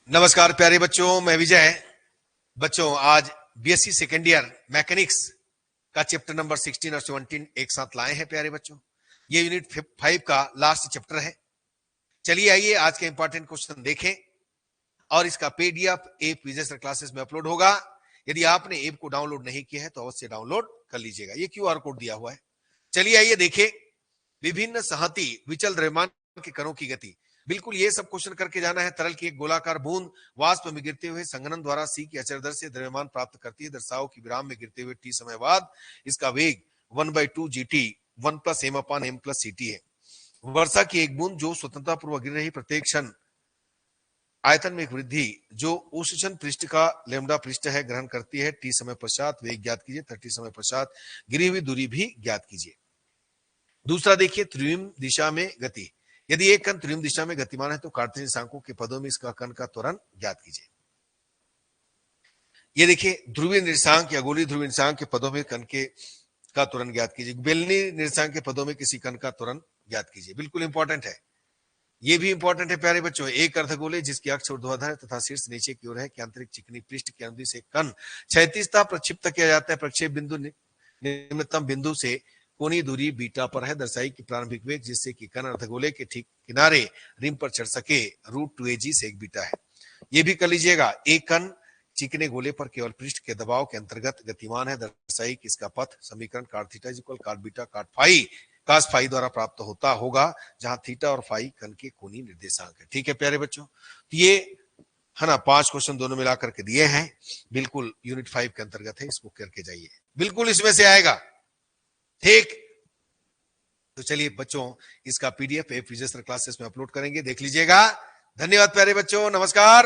नमस्कार प्यारे बच्चों, मैं विजय। बच्चों, आज बीएससी सेकेंड ईयर मैकेनिक्स का चैप्टर नंबर 16 और 17 एक साथ लाए हैं प्यारे बच्चों। ये यूनिट 5 का लास्ट चैप्टर है। चलिए आइए आज के इंपॉर्टेंट क्वेश्चन देखें और इसका पीडीएफ ऐप विजय क्लासेस में अपलोड होगा। यदि आपने ऐप को डाउनलोड नहीं किया है तो अवश्य डाउनलोड कर लीजिएगा। ये क्यूआर कोड दिया हुआ है। चलिए आइए देखें। विभिन्न संहति विचल द्रव्यमान के कणों की गति। बिल्कुल ये सब क्वेश्चन करके जाना है। तरल की एक गोलाकार बूंद वाष्प में गिरते हुए संघनन द्वारा सी की अचर दर से द्रव्यमान प्राप्त करती है। दर्शाओ कि विराम में गिरते हुए टी समय बाद इसका वेग 1/2 GT 1 + m/m + CT है। वर्षा की एक बूंद जो स्वतंत्रता पूर्वक गिर रही प्रत्येक क्षण आयतन में एक वृद्धि जो उष्ण पृष्ठ का लेमडा पृष्ठ है ग्रहण करती है। टी समय पश्चात वेग ज्ञात कीजिए। 30 समय पश्चात गिरी हुई दूरी भी ज्ञात कीजिए। दूसरा देखिए, त्रिविम दिशा में गति। यदि एक कण त्रिविम दिशा में गतिमान है तो कार्टेशियन निर्देशांकों के पदों में इसका कण का त्वरण ज्ञात कीजिए। ये देखिए, ध्रुवीय निर्देशांक या गोलीय ध्रुवीय निर्देशांक के पदों में कण के का त्वरण ज्ञात कीजिए। बेलनी निर्देशांक के पदों में किसी कण का त्वरण ज्ञात कीजिए। बिल्कुल इंपॉर्टेंट है। ये भी इंपॉर्टेंट है प्यारे बच्चों। एक अर्धगोले जिसकी अक्ष ऊर्ध्वाधर है तथा शीर्ष नीचे की ओर है कि आंतरिक चिकनी पृष्ठ की अनुदिश से कण क्षैतिजता प्रक्षिप्त किया जाता है। प्रक्षेप बिंदु निम्नतम बिंदु से कोणीय दूरी बीटा पर है। दर्शाई की प्रारंभिक वेग जिससे कि कण अर्धगोले के ठीक किनारे रिम पर चढ़ सके √2ag सेक बीटा है। ये भी कर लीजिएगा। एक कण चिकने गोले पर केवल पृष्ठ के दबाव के अंतर्गत गतिमान है। दर्शाई कि इसका पथ समीकरण cot theta cot beta cot phi cos फाई द्वारा प्राप्त होता होगा, जहां थीटा और फाई कण के कोणीय निर्देशांक है। ठीक है प्यारे बच्चों, तो ये है ना 5 क्वेश्चन दोनों मिलाकर के दिए हैं। बिल्कुल यूनिट 5 के अंतर्गत है। इसको करके जाइए, बिल्कुल इसमें से आएगा। ठीक, तो चलिए बच्चों, इसका पीडीएफ ऐप विजय क्लासेस में अपलोड करेंगे, देख लीजिएगा। धन्यवाद प्यारे बच्चों, नमस्कार।